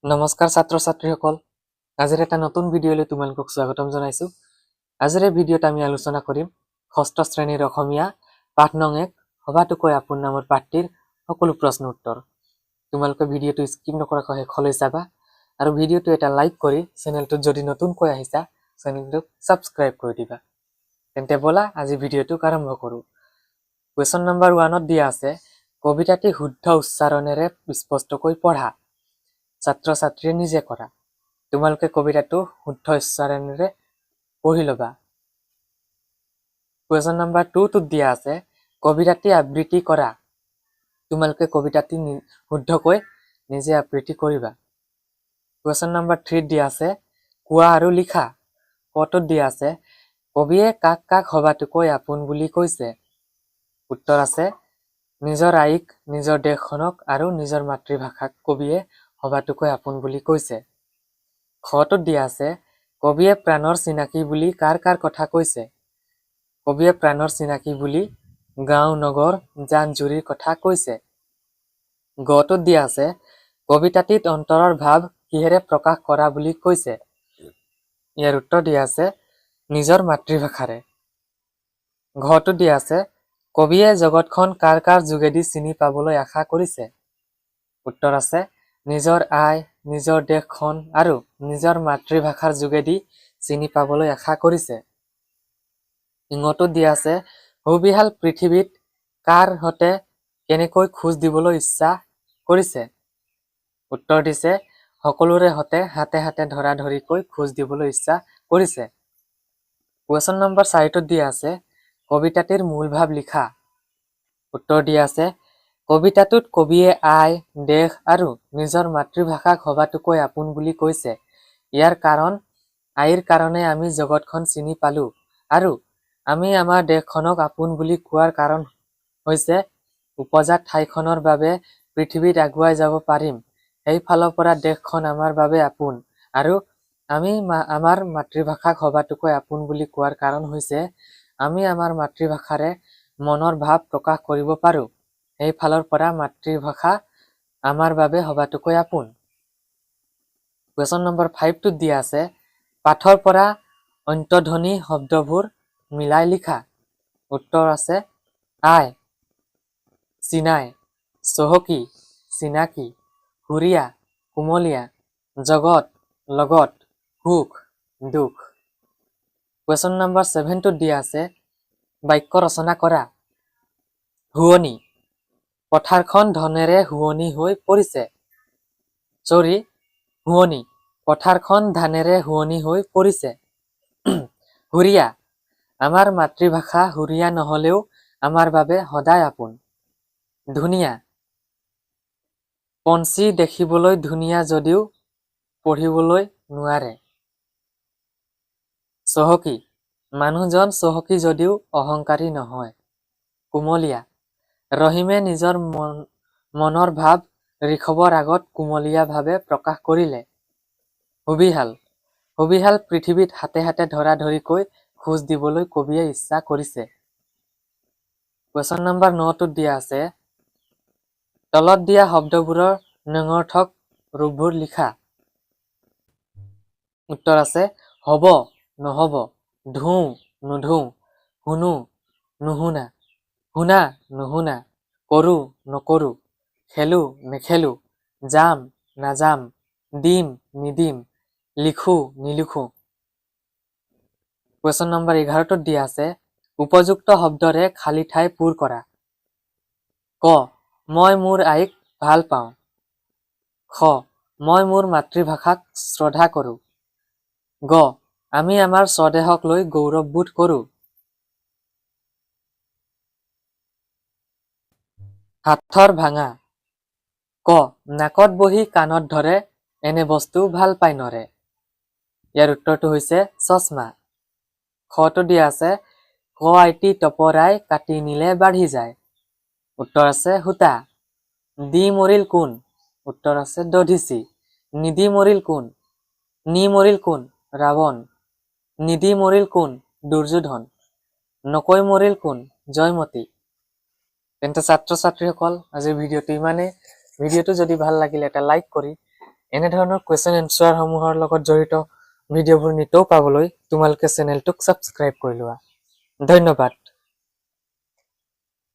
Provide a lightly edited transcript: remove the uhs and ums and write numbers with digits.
নমস্কাৰ ছাত্ৰ ছাত্ৰীসকল আজিৰ এটা নতুন ভিডিঅ'লৈ তোমালোকক স্বাগতম জনাইছো। আজিৰ এই ভিডিঅ'ত আমি আলোচনা কৰিম ষষ্ঠ শ্ৰেণীৰ অসমীয়া পাঠ নং 1 হবাটোকৈ আপোন নামৰ পাঠটিৰ সকলো প্ৰশ্ন উত্তৰ। তোমালোকে ভিডিঅ'টো স্কিপ নকৰাকৈ শেষলৈ চাবা আৰু ভিডিঅ'টো এটা লাইক কৰি চেনেলটোত যদি নতুনকৈ আহিছা চেনেলটোক সাবস্ক্ৰাইব কৰি দিবা। তেন্তে বলা আজি ভিডিঅ'টো আৰম্ভ কৰো। কুৱেশ্যন নম্বৰ 1ত দিয়া আছে কবিতাটি শুদ্ধ উচ্চাৰণেৰে স্পষ্টকৈ পঢ়া। ছাত্ৰ ছাত্ৰীয়ে নিজে কৰা। তোমালোকে কবিতাটো শুদ্ধ উচ্চাৰণেৰে পঢ়ি লবা। কুৱেশ্যন নম্বৰ 2ত দিয়া আছে কবিতাটি আবৃত্তি কৰা। তোমালোকে কবিতাটি শুদ্ধকৈ নিজে আবৃত্তি কৰিবা। কুৱেশ্যন নম্বৰ 3ত দিয়া আছে কোৱা আৰু লিখা। কটোত দিয়া আছে কবিয়ে কাক কাক হবাটোকৈ আপোন বুলি কৈছে। উত্তৰ আছে নিজৰ আইক, নিজৰ দেশখনক আৰু নিজৰ মাতৃভাষাক কবিয়ে হবাটোকৈ আপোন বুলি কৈছে। খটোত দিয়া আছে কবিয়ে প্ৰাণৰ চিনাকি বুলি কাৰ কাৰ কথা কৈছে। কবিয়ে প্ৰাণৰ চিনাকি বুলি গাঁও নগৰ জান জুৰিৰ কথা কৈছে। গটোত দিয়া আছে কবিতাটিত অন্তৰৰ ভাৱ কিহেৰে প্ৰকাশ কৰা বুলি কৈছে। ইয়াৰ উত্তৰ দিয়া আছে নিজৰ মাতৃভাষাৰে। ঘটোত দিয়া আছে কবিয়ে জগতখন কাৰ কাৰ যোগেদি চিনি পাবলৈ আশা কৰিছে। উত্তৰ আছে নিজৰ আই, নিজৰ দেশখন আৰু নিজৰ মাতৃভাষাৰ যোগেদি চিনি পাবলৈ আশা কৰিছে। ইঙটোত দিয়া আছে সুবিশাল পৃথিৱীত কাৰ হতে কেনেকৈ খোজ দিবলৈ ইচ্ছা কৰিছে। উত্তৰ দিছে সকলোৰে হতে হাতে হাতে ধৰা ধৰিকৈ খোজ দিবলৈ ইচ্ছা কৰিছে। কুৱেশ্যন নম্বৰ 4ত দিয়া আছে কবিতাটিৰ মূল ভাৱ লিখা। উত্তৰ দিয়া আছে কবিতাটোত কবিয়ে আই, দেশ আৰু নিজৰ মাতৃভাষাক হবাটোকৈ আপোন বুলি কৈছে। ইয়াৰ কাৰণ আইৰ কাৰণে আমি জগতখন চিনি পালো আৰু আমি আমাৰ দেশখনক আপোন বুলি কোৱাৰ কাৰণ হৈছে উপজাত ঠাইখনৰ বাবে পৃথিৱীত আগুৱাই যাব পাৰিম। সেই ফালৰ পৰা দেশখন আমাৰ বাবে আপোন আৰু আমি আমাৰ মাতৃভাষাক হবাটোকৈ আপোন বুলি কোৱাৰ কাৰণ হৈছে আমি আমাৰ মাতৃভাষাৰে মনৰ ভাৱ প্ৰকাশ কৰিব পাৰো। সেই ফালৰ পৰা মাতৃভাষা আমাৰ বাবে হবাটোকৈ আপোন। কুৱেশ্যন নম্বৰ 5ত দিয়া আছে পাঠৰ পৰা অন্তধ্বনি শব্দবোৰ মিলাই লিখা। উত্তৰ আছে আই, চিনাই, চহকী, চিনাকি, সুৰীয়া, কুমলীয়া, জগত, লগত, সুখ, দুখ। কুৱেশ্যন নম্বৰ 7ত দিয়া আছে বাক্য ৰচনা কৰা। শুৱনি, পথাৰখন ধনেৰে শুৱনি হৈ পৰিছে। শুৱনি, পথাৰখন ধানেৰে শুৱনি হৈ পৰিছে। সুৰীয়া, আমাৰ মাতৃভাষা সুৰীয়া নহলেও আমাৰ বাবে সদায় আপোন। ধুনীয়া, পঞ্চী দেখিবলৈ ধুনীয়া যদিও পঢ়িবলৈ নোৱাৰে। চহকী, মানুহজন চহকী যদিও অহংকাৰী নহয়। কুমলীয়া, ৰহিমে নিজৰ মনৰ ভাৱ ঋষভৰ আগত কুমলীয়া ভাৱে প্ৰকাশ কৰিলে। সুবিশাল, সুবিশাল পৃথিৱীত হাতে হাতে ধৰা ধৰিকৈ খোজ দিবলৈ কবিয়ে ইচ্ছা কৰিছে। কুৱেশ্যন নম্বৰ 9ত দিয়া আছে তলত দিয়া শব্দবোৰৰ নঙৰ্থক ৰূপবোৰ লিখা। উত্তৰ আছে হব, নহব, ধুও, নুধুও, শুনো, নুশুনা, শুনা, নুশুনা, কৰো, নকৰো, খেলো, নেখেলো, যাম, নাযাম, দিম, নিদিম, লিখো, নিলিখো। কুৱেশ্যন নম্বৰ 11ত দিয়া আছে উপযুক্ত শব্দৰে খালী ঠাই পূৰ কৰা। ক, মই মোৰ আইক ভাল পাওঁ। খ, মই মোৰ মাতৃভাষাক শ্ৰদ্ধা কৰো। গ, আমি আমাৰ স্বদেশক লৈ গৌৰৱবোধ কৰো। হাতৰ ভাঙা। ক, নাকত বহি কাণত ধৰে এনে বস্তু ভাল পাই নৰে। ইয়াৰ উত্তৰটো হৈছে চশমা। খটো দিয়া আছে ক আইটি টপৰাই কাটি নিলে বাঢ়ি যায়। উত্তৰ আছে সূতা। দি মৰিল কোন। উত্তৰ আছে দধিচি। নিদি মৰিল কোন। নি মৰিল কোন। ৰাৱণ। নিদি মৰিল কোন। দুৰ্যোধন। নকৈ মৰিল কোন। জয়মতী। তেন্তে ছাত্ৰ ছাত্ৰীসকল আজিৰ ভিডিঅ'টো ইমানেই। ভিডিঅ'টো যদি ভাল লাগিলে এটা লাইক কৰি এনেধৰণৰ কুৱেশ্যন এনচাৰ সমূহৰ লগত জড়িত ভিডিঅ'বোৰ নিতৌ পাবলৈ তোমালোকে চেনেলটোক ছাবস্ক্ৰাইব কৰি লোৱা। ধন্যবাদ।